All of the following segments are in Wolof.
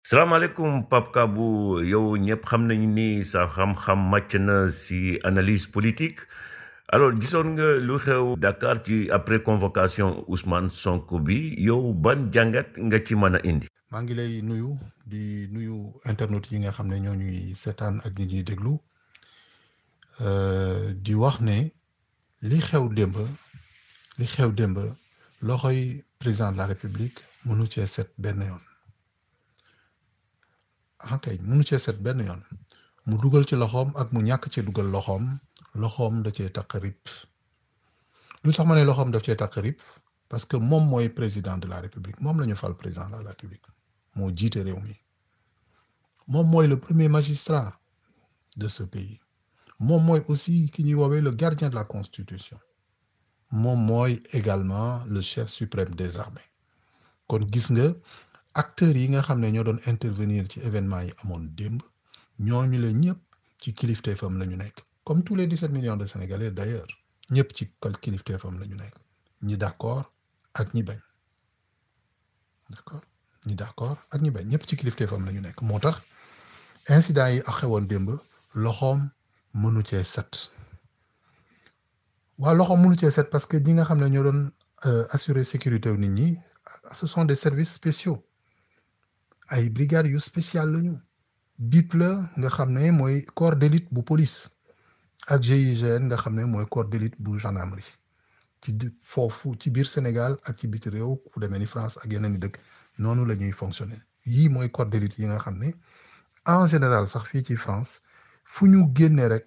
salaamaaleykum Pape Kabou yow ñëpp xam nañu ni sa xam-xam màcc na si analyse politique alors gisoon nga lu xew Dakar ci après convocation Ousmane Sonko bi yow ban jàngat nga ci mën a indi. maa ngi lay nuyu di nuyu internautes yi nga xam ne ñoo ñuy seetaan ak ñi ñuy déglu di wax ne li xew démb li xew démb loxoy président de la république mënu cee set benn yoon kay mënu cee set benn yoon mu dugal ci loxoom ak mu ñàkk cee dugal loxoom da cee taq rip lu tax ma ne loxoom daf cee taq rip parce que moom mooy président de la république moom la ñu fal président de la république moo jiite réew mi moom mooy le premier magistrat de ce pays moom mooy aussi ki ñuy woowee le gardien de la constitution moom mooy également le chef suprême des armées kon gis nga acteurs yi nga xam ne ñoo doon intervenir ci événement yi amoon démb ñooñu la ñëpp ci kilifteefam la ñu nekk comme tous les 17 millions de Sénégalais d'ailleurs ñëpp ci kilifteefam la ñu nekk ñi d'accord ak ñi bañ d'accord ñi d'accord ak ñi bañ ñëpp ci kilifteefam la ñu nekk moo tax incident yi ak xewoon démb loxoom mënu cee set loxoom mënu cee set parce que ñi nga xam ne ñoo doon assurer sécurité wu nit ñi ce sont des services spéciaux ay brigades yu spécial lañu BIP la nga xam ne mooy corps d'élite bu police ak GIGN nga xam ne mooy corps d'élite bu gendarmerie ci foofu ci biir Sénégal ak ci biti réew fu demee ni France ak yeneen i dëkk noonu la ñuy fonctionner yii mooy corps d'élite yi nga xam ne en général sax fii ci France fu ñu génnee rek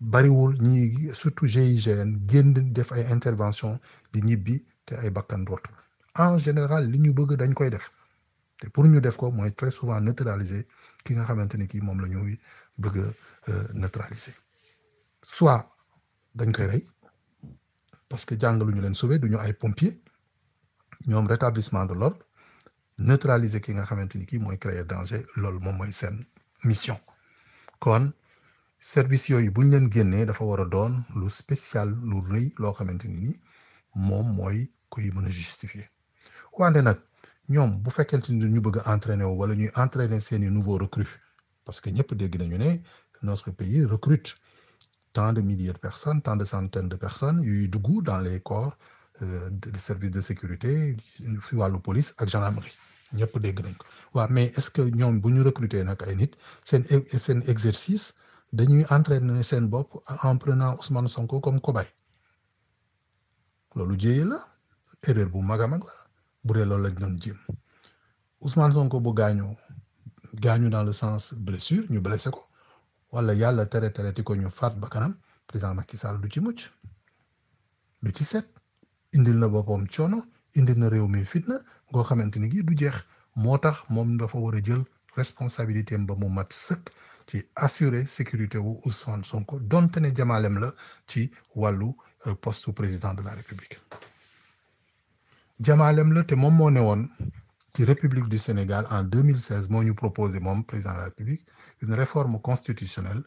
bariwul ñi surtout GIGN génn def ay intervention di ñibbi te ay bakkan rotul en général li ñu bëgg dañ koy def te pour ñu def ko mooy très souvent neutraliser ki nga xamante ni kii moom la ñuy bëgg a neutraliser soit dañ koy rey parce que jàngaluñu leen sauver duñu ay pompiers ñoom rétablissement de l'ordre neutraliser ki nga xamante ni kii mooy créer danger loolu moom mooy seen mission kon service yooyu bu ñu leen génnee dafa war a doon lu spécial lu rëy loo xamante ni nii moom mooy koy mën a justifier wante nag ñoom bu fekkente ni ñu bëgg a entraîner wu wala ñuy entraîner seeni nouveaux recrues parce que ñëpp dégg nañu ne notre pays recrute tant de milliers de personnes tant de centaines de personnes yuy dugg dans les corps de services de sécurité fi wàllu police ak gendarmerie ñëpp dégg nañ ko waaw mais est-ce que ñoom bu ñu recruter nag ay nit seen exercice dañuy entraîner seen bopp en prenant Ousmane Sonko comme cobaye loolu jéye la erreur bu mag a mag la bu dee loolu lañ doon jéem Ousmane Sonko bu gaañu dans le sens blessure ñu blessé ko wala yàlla tere ti ko ñu faat ba kanam président Macky Sall du ci mucc du ci set indil na boppam coono indil na réew mi fitna ngoo xamante ni gi du jeex moo tax moom dafa war a jël responsabilité am ba mu mat sëkk ci assurer sécurité wu Ousmane Sonko donte ne jamaalem la ci wàllu poste président de la République jamaalem la te moom moo ne woon ci République du Sénégal en 2016 moo ñu proposé moom président de la République une réforme constitutionnelle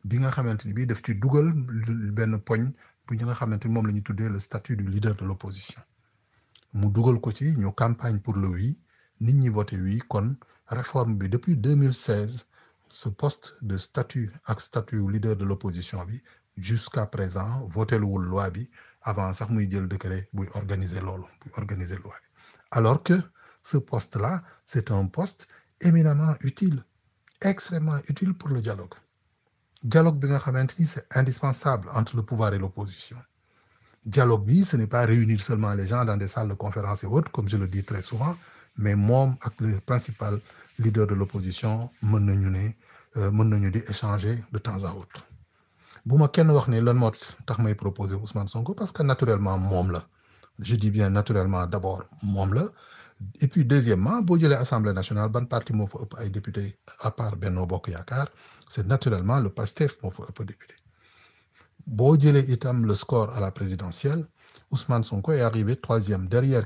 bi nga xamante ni bii daf ci dugal benn poñ bu ñu nga xamante ni moom la ñu tuddee le statut du leader de l'opposition mu dugal ko ci ñu campagne pour le oui nit ñi voté oui kon réforme bi depuis 2016 ce poste de statut ak statut leader de l'opposition bi jusqu'à présent voté luwul loi bi avant sax muy jël décret buy organiser loi bi alors que ce poste-là c'est un poste éminemment utile extrêmement utile pour le dialogue bi nga xamante ni c'est indispensable entre le pouvoir et l'opposition dialogue bi ce n'est pas réunir seulement les gens dans des salles de conférence et autres comme je le dis très souvent mais moom ak le principal leader de l'opposition mën nañu di échanger de temps à autre bu ma kenn wax ne lan moo tax may proposer Ousmane Sonko parce que naturellement moom la je dis bien naturellement d'abord moom la et puis deuxièmement boo jëlee assemblée nationale ban parti moo fa ëpp ay député à part Benno Bokk Yaakaar c'est naturellement le PASTEF moo fa ëpp député boo jëlee itam le score à la présidentielle Ousmane Sonko est arrivé troisième derrière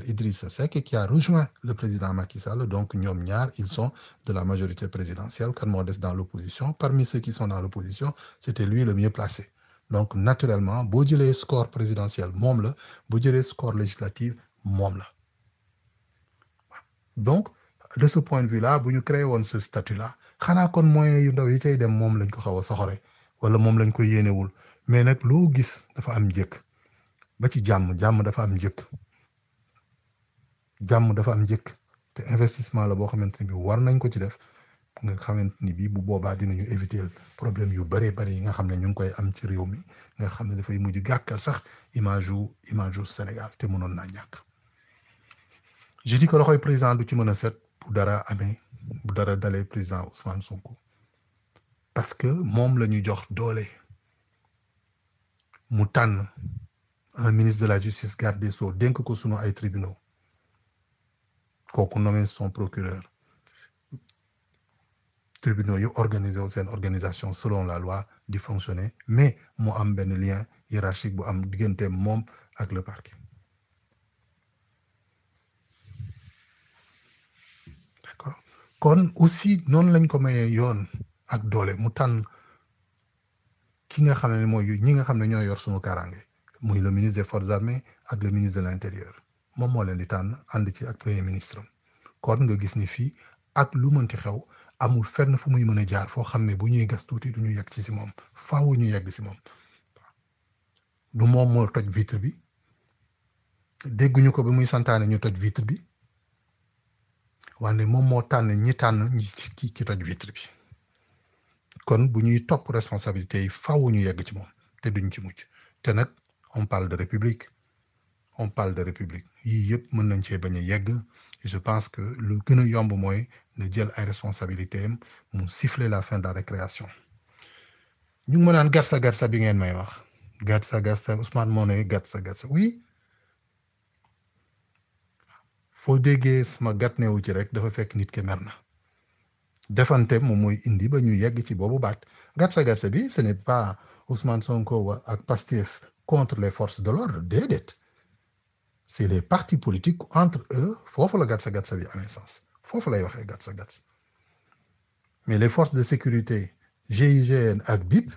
Idrissa Seck qui a rejoint le président Macky Sall donc ñoom ñaar ils sont de la majorité présidentielle kan moo des dans l'opposition parmi ceux qui sont dans l'opposition c'était lui le mieux placé donc naturellement boo jëlee score présidentiel moom la boo jëlee score législatif moom la donc de ce point de vue là bu ñu créé woon ce statut là xanaa kon moyens yu ndaw yi cay dem moom lañ ko xaw a soxore wala moom lañ ko yéenewul mais nag loo gis dafa am njëkk ba ci jàmm dafa am njëkk jàmm dafa am njëkk te investissement la boo xamante ni bi war nañ ko ci def nga xamante ni bii bu boobaa dinañu éviter problème yu bëree bëri yi nga xam ne ñu ngi koy am ci réew mi nga xam ne dafay mujj gàkkal sax image yu Sénégal te mënoon naa ñàkk. je dis que loxoy président du ci mën a set bu dara amee bu dara dalee président Ousmane Sonko parce que moom la ñu jox doole mu tànn un ministre de la justice garde des sceaux dénk ko sunu ay tribunaux kooku nommé son procureur tribunaux yu organisé wu seen organisation selon la loi di fonctionner mais mu am benn lien hiérarchique bu am diggante moom ak le parquet. d'accord kon aussi noonu lañ ko mayee yoon ak doole mu tànn ki nga xam ne mooy ñi nga xam ne ñoo yor sunu kaaraange muy le ministre des forces armées ak le ministre de l'intérieur moom moo leen di tànn ànd ci ak premier ministre am kon nga gis ni fii ak lu mënti xew amul fenn fu muy mën a jaar foo xam ne bu ñuy gas tuuti du ñu yegg ci si moom faaw ñu yegg si moom du moom moo toj vitre bi dégguñu ko bi muy santaane ñu toj vitre bi wante moom moo tànn ñi ci toj vitre bi kon bu ñuy topp responsabilité yi faaw ñu yegg ci moom te duñ ci mucc te nag on parle de république yii yëpp mën nañ cee bañ a yegg et je pense que lu gën a yomb mooy na jël ay responsabilités am mu siffler la fin de la récréation ñu ngi ma naan gatsa bi ngeen may wax gatsa Ousmane moo ne gatsa oui foo déggee sama gat newu ci rek dafa fekk nit ki mer na defante moom mooy indi ba ñu yegg ci boobu baat gatsa bi ce n'est pas Ousmane Sonko ak Pastef contre les forces de l'ordre déedéet c'est les partis politiques entre eux foofu la gatsa bi amee sens foofu lay waxee gatsa mais les forces de sécurité GIGN ak BIP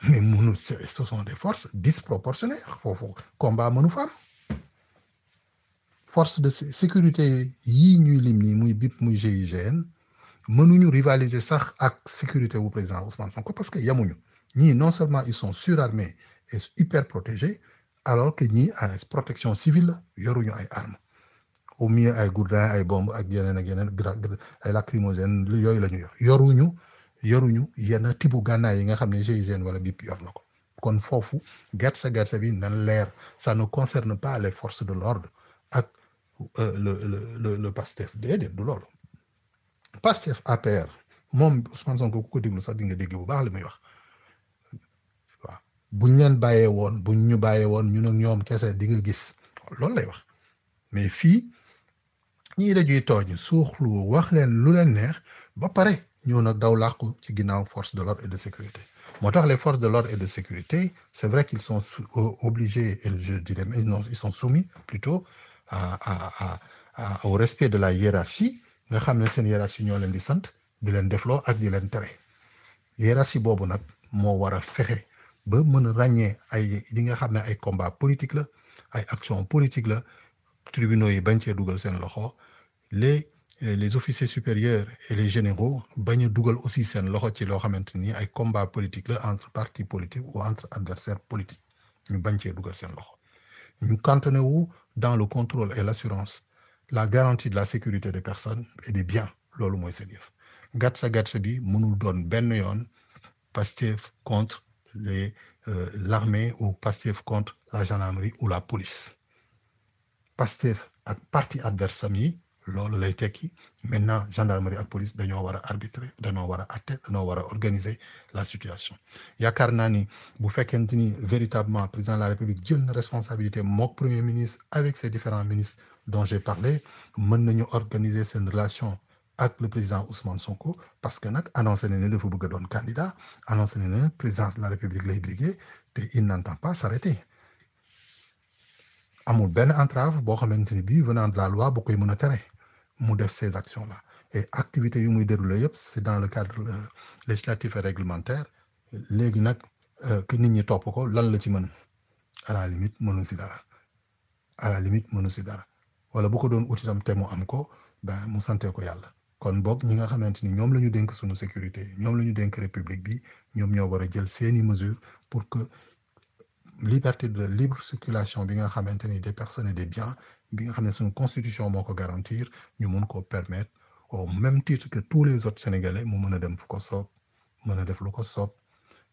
mais ce sont des forces disproportionnées foofu combat mënu fa am force de sécurité yii ñuy lim nii muy BIP muy GIGN mënuñu rivaliser sax ak sécurité wu président Ousmane Sonko parce que yamuñu ñii non seulement ils sont surarmés et hyper protégés alors que ñii ay protection civile yoruñu ay armes au mieux ay gourdin ay bombe ak yeneen ay lacrymogène yooyu la ñu yoruñu yenn tibu gànnaay yi nga xam ne GIGN wala BIP yor na ko kon foofu gatsa bi nan leer ça ne concerne pas les forces de l'ordre ak le Pastef déedéet du loolu Pastef APR moom Ousmane Sonko ku ko déglu sax di nga dégg bu baax li muy wax waaw buñ leen bàyyee woon buñ ñu bàyyee woon ñun ak ñoom kese di nga gis loolu lay wax mais fii ñii dañuy tooñ suuxlu wax leen lu leen neex ba pare ñëw nag daw làqu ci ginnaaw force de l'ordre et de sécurité moo tax les forces de l'ordre et de sécurité c'est vrai qu'ils sont obligés et je dirais mais non ils sont soumis plutôt au respect de la hiérarchie nga xam ne seen hiérarchie ñoo leen di sant di leen defloo ak di leen tere hiérarchie boobu nag moo war a fexe ba mën a ràññee ay li nga xam ne ay combat politique la ay action politique la tribunaux yi bañ cee dugal seen loxo les officiers supérieurs et les généraux bañ a dugal aussi seen loxo ci loo xamante ni ay combat politique la entre partis politiques ou entre adversaires politiques ñu bañ cee dugal seen loxo ñu cantonné wu dans le contrôle et l'assurance la garantie de la sécurité des personnes et des biens loolu mooy seen yëf gatsa bi mënul doon benn yoon Pastef contre l'armée ou Pastef contre la gendarmerie ou la police Pastef ak parti adverse am yi loolu lay tekki maintenant gendarmerie ak police dañoo war a arbitrer dañoo war a atte dañoo war a organiser la situation yaakaar naa ni bu fekkente ni véritablement président de la République jël na responsabilité mook premier ministre avec ses différents ministres dont j'ai parlé mën nañu organiser seen relation ak le président Ousmane Sonko parce que nag annoncé na ne dafa bëgg a doon candidat annoncé na ne présidence de la République lay briguer te il n'entend pas s'arrêter amul benn entrave boo xamante ni bii venant de la loi bu koy mën a tere mu def ces actions là et activités yu muy déroulé yëpp c'est dans le cadre législatif et réglementaire léegi nag que nit ñi topp ko lan la ci mën à la limite mënu si dara wala bu ko doon ut itam te mu am ko ben mu sante ko yàlla kon boog ñi nga xamante ni ñoom la ñu dénk suñu sécurité ñoom la ñu dénk république bi ñoom ñoo war a jël seeni mesures pour que liberté de libre circulation bi nga xamante ni des personnes et des biens bi nga xam ne suñu constitution moo ko garantir ñu mun koo permettre au même titre que tous les autres sénégalais mu mën a dem fu ko soob mën a def lu ko soob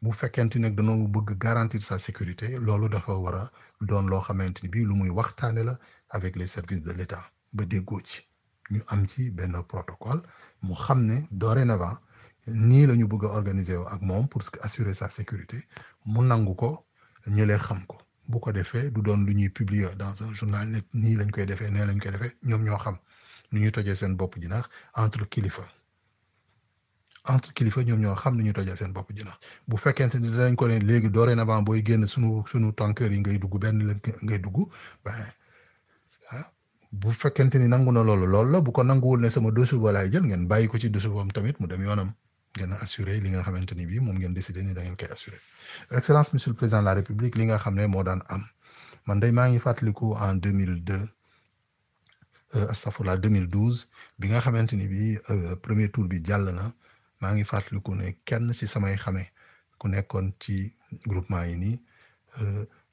bu fekkente nag dañoo bëgg garantir sa sécurité loolu dafa war a doon loo xamante ni bii lu muy waxtaane la avec les services de l'État ba déggoo ci ñu am ci benn protocole mu xam ne dorénavant nii la ñu bëgg a organiser ak moom pour assurer sa sécurité mu nangu ko ñëlee xam ko bu ko defee du doon lu ñuy publier dans un journal ne nii lañ koy defee nee lañ koy defee ñoom ñoo xam nu ñuy tojee seen bopp ji naax entre kilifa ñoom ñoo xam ni ñu tojee seen bopp jinax bu fekkente ni danañ ko ne léegi dorénavant booy génn sunu tanker yi ngay dugg benn la ngay dugg ben bu fekkente ni nangu na loolu la bu ko nanguwul ne sama dossier ba laay jël ngeen bàyyi ko ci dossier boobu tamit mu dem yoonam ngeen assuré li nga xamante ni bii moom ngeen décidé ni da ngeen koy assuré excellence monsieur le président de la république li nga xam ne moo daan am man day maa ngi fàttaliku en 2002 astafurlah 2012 bi nga xamante ni bii premier tour bi jàll na maa ngi fàttaliku ne kenn ci samay xame ku nekkoon ci groupement yi nii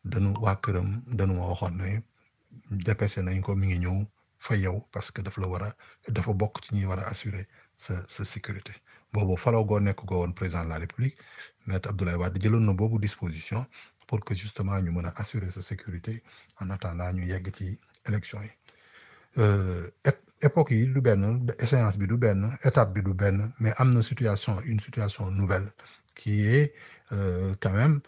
dañu waa këram dañu ma waxoon ne dépêché nañ ko mi ngi ñëw fa yow parce que dafa bokk ci ñuy war a assurer sa sécurité boobu faloo goo nekk ko woon président de la république maître Abdoulaye Wade jëloon na boobu disposition pour que justement ñu mën a assurer sa sécurité en attendant ñu yegg ci élection yi époque yi du benn échéance bi du benn étape bi du benn mais am na une situation nouvelle qui est quand même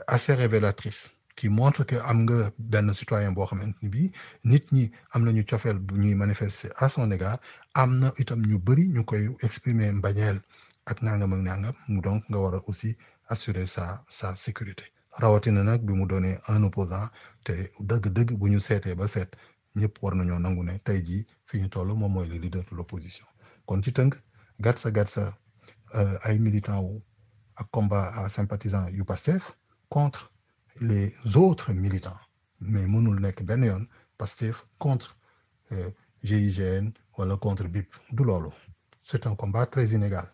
assez révélatrice qui montre que am nga benn citoyen boo xamante ni bii nit ñi am nañu cofeel bu ñuy manifester à son égard am na itam ñu bëri ñu koy exprimer mbañeel ak nangam donc nga war a aussi assurer sa sécurité rawatina nag bi mu doonee un opposant te dëgg-dëgg bu ñu seetee ba seet ñëpp war nañoo nangu ne tey jii fi ñu toll moom mooy le leader de l'opposition kon ci tënk gatsa ay militants wu ak combat sympathisants yu Pastef contre les autres militants mais mënul nekk benn yoon Pastef contre GIGN wala contre BIP du loolu c'est un combat très inégal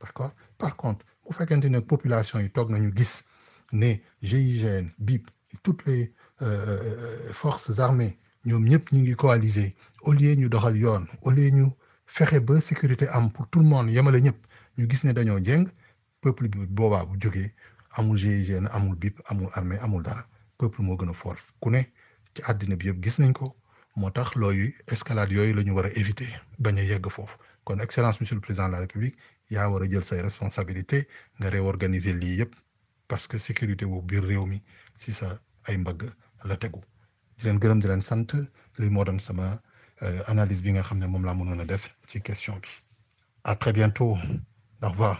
d'accord par contre bu fekkente ne population yi toog nañu gis ne GIGN BIP toutes les forces armées ñoom ñëpp ñu ngi coaliser au lieu ñu doxal yoon au lieu ñu fexe ba sécurité am pour tout le monde yemale ñëpp ñu gis ne dañoo jéng peuple bi boobaa bu jógee amul GIGN amul BIP amul armée amul dara peuple moo gën a fort ku ne ci àddina bi yëpp gis nañ ko moo tax looyu escalade yooyu la ñu war a éviter bañ a yegg foofu kon excellence monsieur le président de la république yaa war a jël say responsabilité nga réorganiser lii yëpp parce que sécurité bu biir réew mi si sa ay mbagg la tegu di leen gërëm di leen sant li moo doon sama analyse bi nga xam ne moom laa mënoon a def ci question bi à très bientôt au revoir